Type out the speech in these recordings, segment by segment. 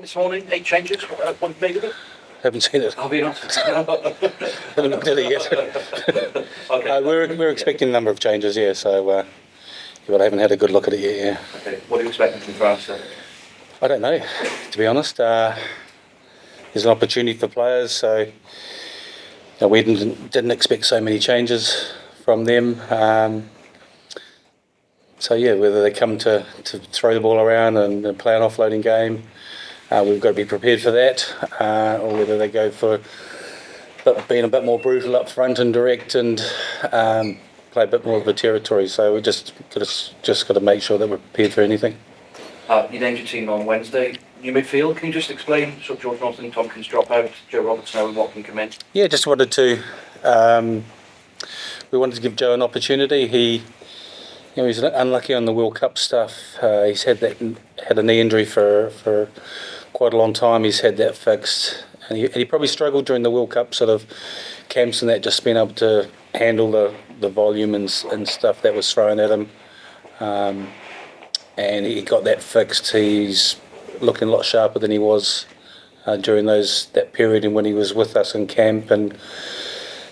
This morning, 8 changes. What made of it? Haven't seen it. Have you not? Haven't looked at it yet. Okay. We're expecting a number of changes, yeah. So, but I haven't had a good look at it yet. Yeah. Okay. What are you expecting from France then? I don't know, to be honest. There's an opportunity for players, so we didn't expect so many changes from them. So yeah, whether they come to throw the ball around and play an offloading game, we've got to be prepared for that, or whether they go for being a bit more brutal up front and direct and play a bit more of a territory. So we just got to make sure that we're prepared for anything. You named your team on Wednesday. New midfield. Can you just explain? So George Norton, Tompkins drop out, Joe Robertson and Watkin come in. Yeah, just wanted to. We wanted to give Joe an opportunity. He was unlucky on the World Cup stuff. He's had a knee injury for quite a long time. He's had that fixed, and he probably struggled during the World Cup sort of camps and that, just being able to handle the volume and stuff that was thrown at him. And he got that fixed. He's looking a lot sharper than he was during that period and when he was with us in camp. And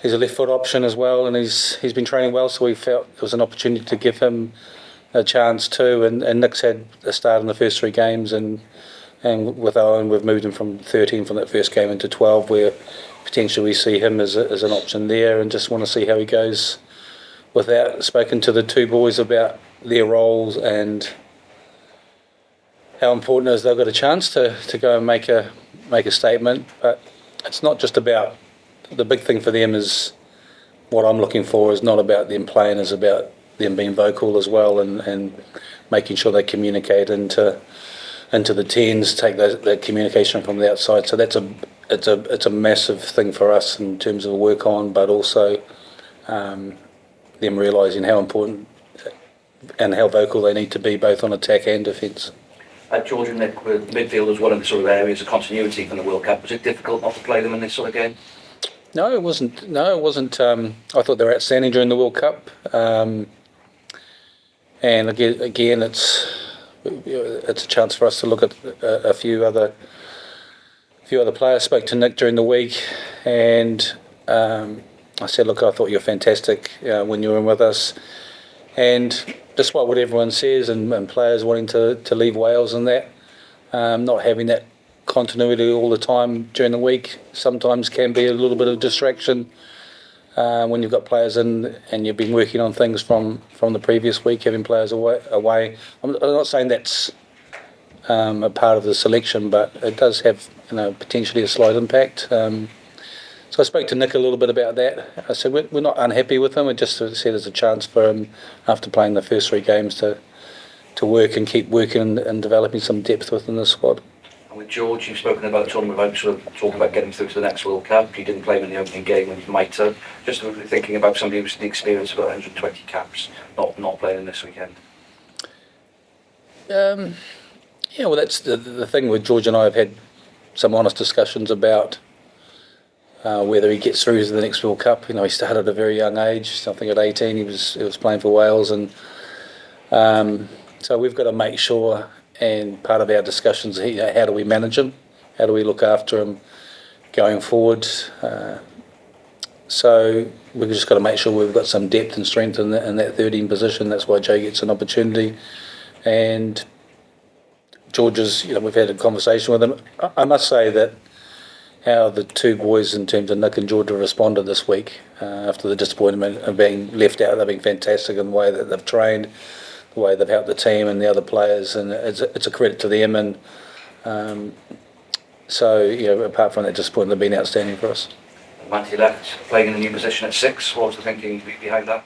he's a left foot option as well, and he's been training well, so we felt it was an opportunity to give him a chance too. And Nick's had a start in the first 3 games, and with Owen we've moved him from 13 from that first game into 12, where potentially we see him as an option there, and just want to see how he goes with that. Spoken to the 2 boys about their roles and how important it is they've got a chance to go and make a statement. But it's not just about, the big thing for them is, what I'm looking for is not about them playing, is about them being vocal as well, and making sure they communicate into the teams, take that communication from the outside. So it's a massive thing for us in terms of work on, but also them realising how important and how vocal they need to be, both on attack and defence. George and Nick were midfielders, one of the sort of areas of continuity from the World Cup. Was it difficult not to play them in this sort of game? No, it wasn't. I thought they were outstanding during the World Cup. And again, it's a chance for us to look at a few other players. Spoke to Nick during the week, and I said, look, I thought you were fantastic when you were with us. And despite what everyone says, and players wanting to leave Wales and that, not having that continuity all the time during the week sometimes can be a little bit of distraction when you've got players in and you've been working on things from the previous week, having players away. I'm not saying that's a part of the selection, but it does have potentially a slight impact. So I spoke to Nick a little bit about that. I said we're not unhappy with him. We just said there's a chance for him, after playing the first 3 games, to work and keep working and developing some depth within the squad. And with George, you've spoken about the tournament, about sort of talking about getting through to the next World Cup. You didn't play him in the opening game when you might have. Just thinking about somebody who's the experience of 120 caps, not playing this weekend. Yeah, well, that's the thing with George, and I have had some honest discussions about whether he gets through to the next World Cup. He started at a very young age. I think at 18 he was playing for Wales, and so we've got to make sure. And part of our discussions are, how do we manage him? How do we look after him going forward? So we've just got to make sure we've got some depth and strength in that 13 position. That's why Joe gets an opportunity. And George's, we've had a conversation with him. I must say that how the 2 boys, in terms of Nick and George, have responded this week after the disappointment of being left out. They've been fantastic in the way that they've trained, the way they've helped the team and the other players, and it's a credit to them. And so, apart from that disappointment, they've been outstanding for us. Matty left, playing in a new position at 6. What was the thinking behind that?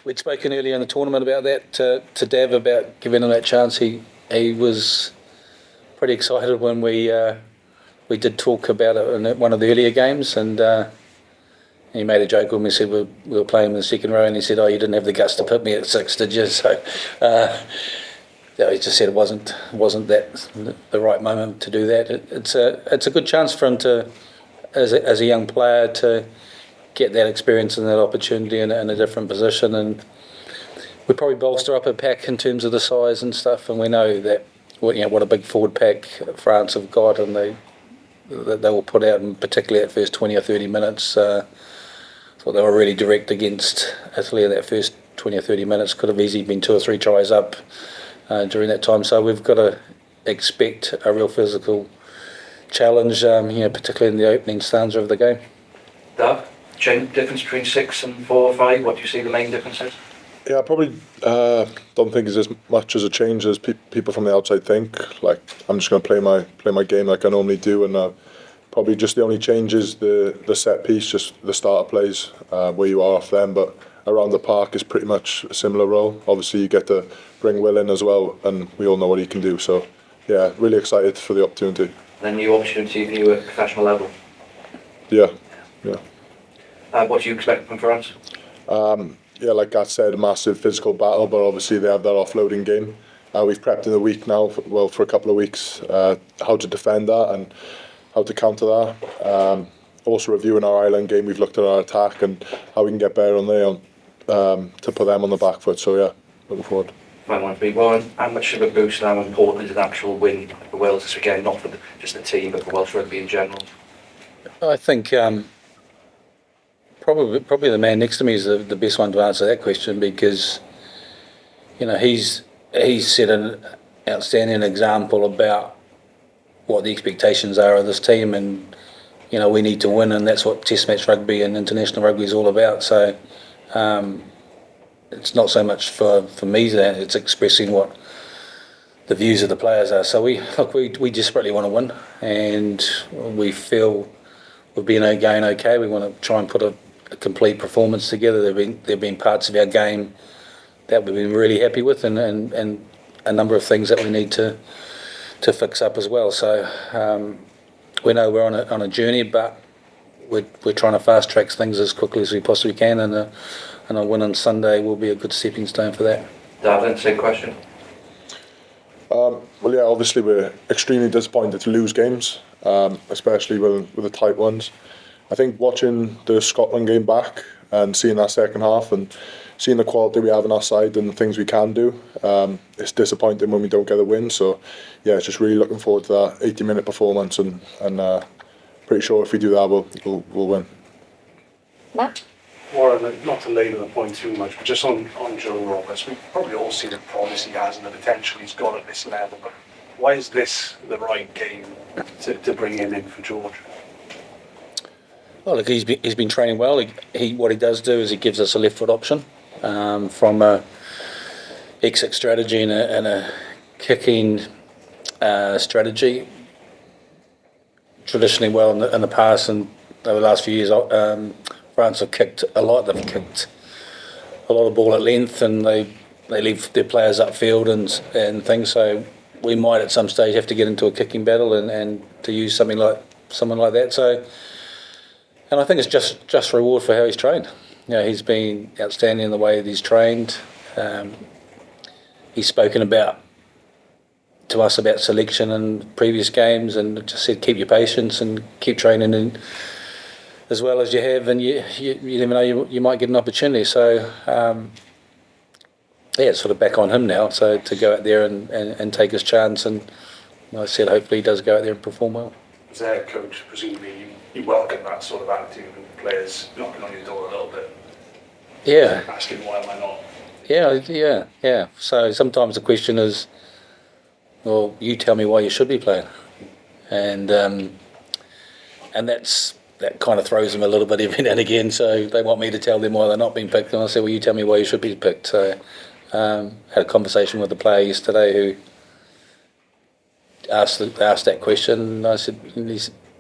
We'd spoken earlier in the tournament about that to Dav, about giving him that chance. He was pretty excited when we did talk about it in one of the earlier games, and he made a joke when we said we were playing in the second row, and he said, "Oh, you didn't have the guts to put me at 6, did you?" So he just said it wasn't that the right moment to do that. It's a good chance for him to, as a young player, to get that experience and that opportunity in a different position. And we probably bolster up a pack in terms of the size and stuff, and we know that what a big forward pack France have got, and they will put out, and particularly that first 20 or 30 minutes. Thought they were really direct against Italy in that first 20 or 30 minutes. Could have easily been 2 or 3 tries up during that time. So we've got to expect a real physical challenge, particularly in the opening stanza of the game. Dav, difference between 6 and 4 or 5? What do you see the main differences? Yeah, I probably don't think it's as much as a change as people from the outside think. Like, I'm just going to play my game like I normally do, and probably just the only change is the set piece, just the starter plays where you are off them. But around the park is pretty much a similar role. Obviously, you get to bring Will in as well, and we all know what he can do. So, yeah, really excited for the opportunity. And a new opportunity for you at professional level. Yeah. What do you expect from France? Yeah, like Gat said, a massive physical battle, but obviously they have that offloading game. We've prepped in a week now, for a couple of weeks, how to defend that and how to counter that. Also reviewing our island game, we've looked at our attack and how we can get better on there to put them on the back foot. So yeah, looking forward. Final one for me, Warren. How much of a boost and how important is an actual win for Wales this weekend, not for just the team, but for Welsh rugby in general? I think probably the man next to me is the best one to answer that question, because he's set an outstanding example about what the expectations are of this team, and we need to win, and that's what Test match rugby and international rugby is all about. So it's not so much for me that it's expressing what the views of the players are. So we desperately want to win, and we feel we've been going okay. We want to try and put a complete performance together. There've been parts of our game that we've been really happy with, and a number of things that we need to fix up as well. So we know we're on a journey, but we're trying to fast track things as quickly as we possibly can, and a win on Sunday will be a good stepping stone for that. Darren, same question. Well, yeah, obviously we're extremely disappointed to lose games, especially with the tight ones. I think watching the Scotland game back and seeing that second half and seeing the quality we have on our side and the things we can do, it's disappointing when we don't get a win. So yeah, just really looking forward to that 80-minute performance, and pretty sure if we do that, we'll win. Matt? Warren, not to labour the point too much, but just on Joe Roberts, we've probably all seen the promise he has and the potential he's got at this level, but why is this the right game to bring him in for George? Well, look, he's been training well. What he does do is he gives us a left foot option from a exit strategy and a kicking strategy. Traditionally well in the past, and over the last few years, France have kicked a lot. They've kicked a lot of ball at length, and they leave their players upfield and things. So we might at some stage have to get into a kicking battle and to use someone like that. So, and I think it's just reward for how he's trained. He's been outstanding in the way that he's trained. He's spoken to us about selection in previous games, and just said keep your patience and keep training and as well as you have, and you never know, you might get an opportunity. So it's sort of back on him now, so to go out there and take his chance, and like I said, hopefully he does go out there and perform well. As a head coach, presumably you welcome that sort of attitude and players knocking on your door a little bit. Yeah. Asking why am I not? Yeah. So sometimes the question is, well, you tell me why you should be playing, and that kind of throws them a little bit every now and again. So they want me to tell them why they're not being picked, and I say, well, you tell me why you should be picked. So had a conversation with a player yesterday who asked that question, and I said,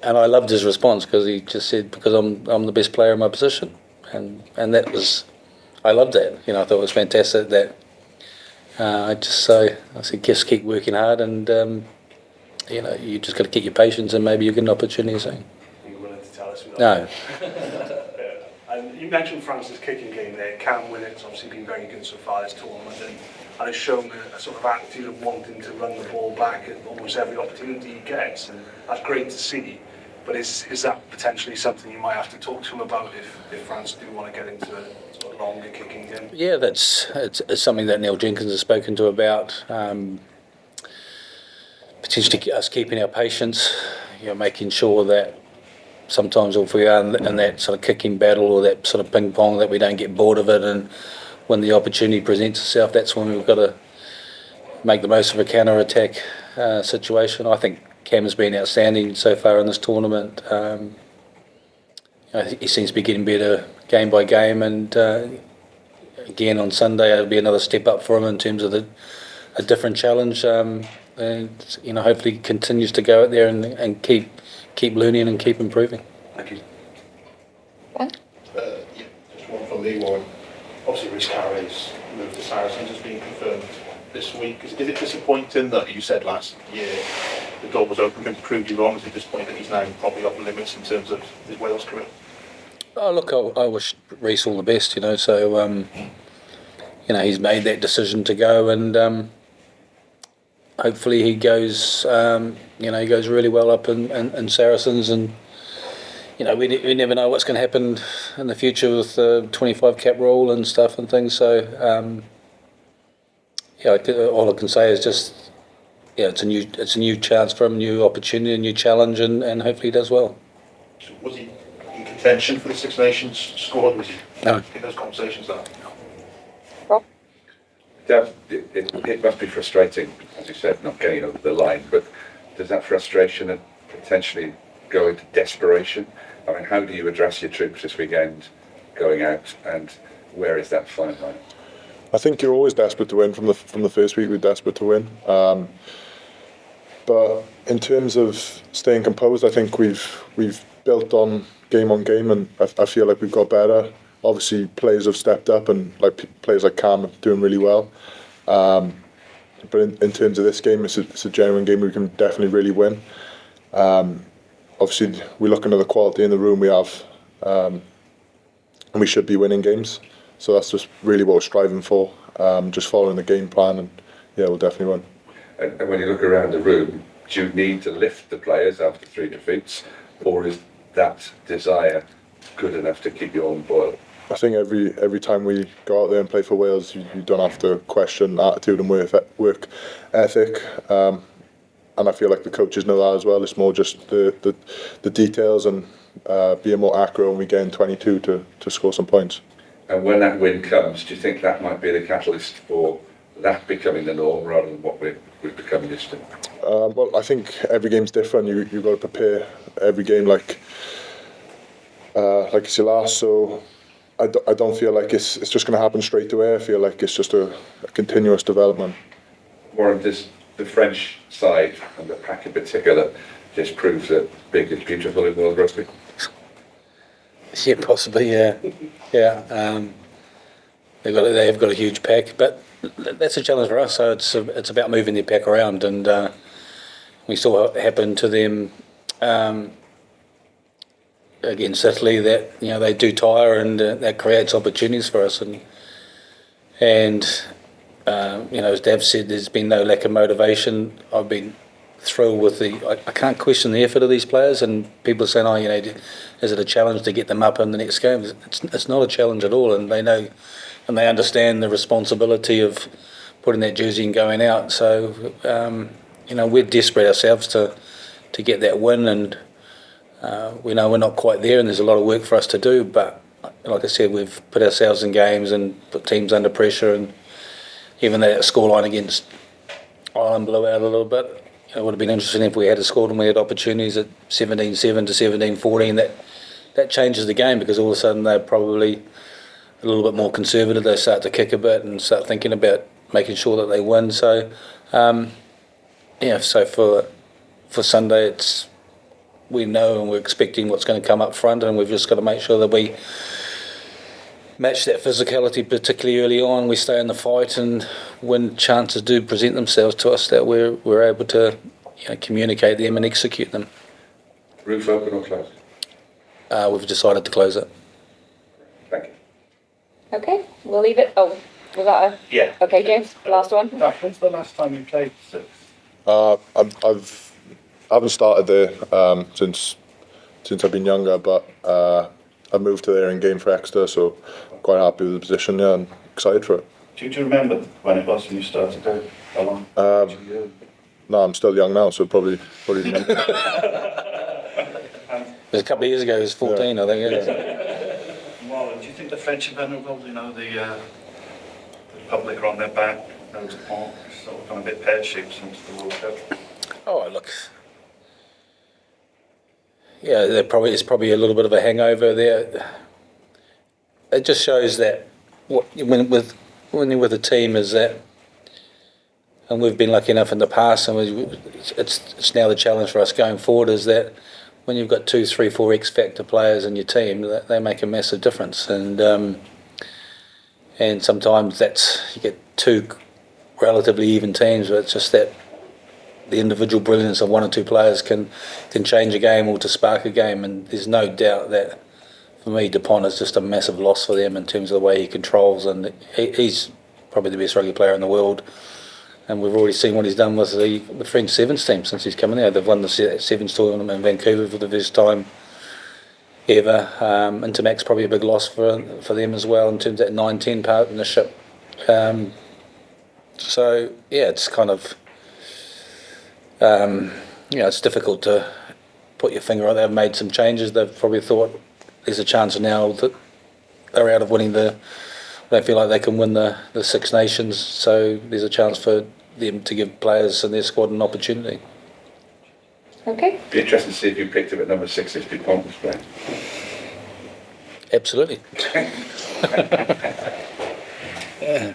and I loved his response, because he just said, because I'm the best player in my position, and that was, I loved that. I thought it was fantastic that. I said, just keep working hard, and you just got to keep your patience, and maybe you get an opportunity soon. Are you willing to tell us? No. And you mentioned France's kicking game there. Can win it. It's obviously been very good so far this tournament, and has shown a sort of attitude of wanting to run the ball back at almost every opportunity he gets, and that's great to see. But is that potentially something you might have to talk to him about if France do want to get into a sort of longer kicking game? Yeah, it's something that Neil Jenkins has spoken to about. potentially us keeping our patience, making sure that sometimes if we are in that sort of kicking battle or that sort of ping pong, that we don't get bored of it, and when the opportunity presents itself, that's when we've got to make the most of a counter-attack situation. I think Cam has been outstanding so far in this tournament. He seems to be getting better game by game, and again on Sunday it'll be another step up for him in terms of a different challenge, and hopefully continues to go out there and keep learning and keep improving. Thank you. Ben? Yeah, just one from me, Warren. Obviously, Rhys Carray's move to Saracens has been confirmed this week. Is it disappointing that you said last year the door was open and proved you wrong? Is it disappointing that he's now probably off the limits in terms of his Wales career? Oh, look, I wish Rhys all the best, so he's made that decision to go, and hopefully he goes he goes really well up in Saracens, and we never know what's going to happen in the future with the 25 cap rule and stuff and things, so all I can say is just it's a new chance for him, new opportunity, a new challenge, and hopefully he does well. So was he in contention for the Six Nations squad? Was he No. in those conversations there? Rob? Dav, it must be frustrating, as you said, not getting over the line, but does that frustration potentially go into desperation? I mean, how do you address your troops this weekend going out, and where is that fine line? I think you're always desperate to win. From the first week, we're desperate to win. But in terms of staying composed, I think we've built on game, and I feel like we've got better. Obviously, players have stepped up, and players like Cam are doing really well. But in terms of this game, it's a genuine game we can definitely really win. Obviously, we're looking at the quality in the room we have, and we should be winning games. So that's just really what we're striving for, just following the game plan, and we'll definitely win. And when you look around the room, do you need to lift the players after 3 defeats, or is that desire good enough to keep you on boil? I think every time we go out there and play for Wales, you don't have to question attitude and work ethic. And I feel like the coaches know that as well. It's more just the details and being more accurate when we get in 22 to score some points. And when that win comes, do you think that might be the catalyst for that becoming the norm rather than what we're becoming used to? Well, I think every game's different. You've got to prepare every game like it's your last. So I don't feel like it's just going to happen straight away. I feel like it's just a continuous development. Warren, does the French side and the pack in particular just proves that big is beautiful in world rugby? Yeah, possibly. Yeah. They've got a huge pack, but that's a challenge for us. So it's about moving their pack around, and we saw what happened to them against Italy. That they do tire, and that creates opportunities for us. And as Dav said, there's been no lack of motivation. I've been thrilled with I can't question the effort of these players, and people are saying, is it a challenge to get them up in the next game? It's not a challenge at all, and they know and they understand the responsibility of putting that jersey and going out. So we're desperate ourselves to get that win, and we know we're not quite there, and there's a lot of work for us to do, but like I said, we've put ourselves in games and put teams under pressure, and even that scoreline against Ireland blew out a little bit. It would have been interesting if we had scored and we had opportunities at 17-7 to 17-14. That changes the game, because all of a sudden they're probably a little bit more conservative. They start to kick a bit and start thinking about making sure that they win. So, so for Sunday, we know and we're expecting what's going to come up front, and we've just got to make sure that we match that physicality, particularly early on. We stay in the fight, and when chances do present themselves to us, that we're able to communicate them and execute them. Roof open or closed? We've decided to close it. Thank you. Okay, we'll leave it. Oh, was that a... Yeah. Okay, James, last one. When's the last time you played Six? I haven't started there since I've been younger, but I moved to there in game for Exeter, so I'm quite happy with the position, and excited for it. Do you remember when it was when you started there? How long? No, I'm still young now, so probably. It was a couple of years ago, he was 14, I think. Well, do you think the French are vulnerable? You know, the public are on their back, those are sort of gone a bit pear-shaped since the World Cup. Oh, look. Yeah, it's probably a little bit of a hangover there. It just shows that when you're with a team is that, and we've been lucky enough in the past, and it's now the challenge for us going forward, is that when you've got 2, 3, 4 X-factor players in your team, they make a massive difference. And sometimes you get 2 relatively even teams, but it's just that the individual brilliance of 1 or 2 players can change a game or to spark a game. And there's no doubt that, for me, Dupont is just a massive loss for them in terms of the way he controls, and he's probably the best rugby player in the world. And we've already seen what he's done with the French Sevens team since he's come in there. They've won the Sevens tournament in Vancouver for the first time ever. Intermac's probably a big loss for them as well in terms of that 9-10 partnership. So yeah, it's kind of it's difficult to put your finger on. They've made some changes. They've probably thought there's a chance now that they're out of winning they feel like they can win the Six Nations, so there's a chance for them to give players in their squad an opportunity. Okay. Be interesting to see if you picked up at number 6 if Dupont was playing. Absolutely. Yeah.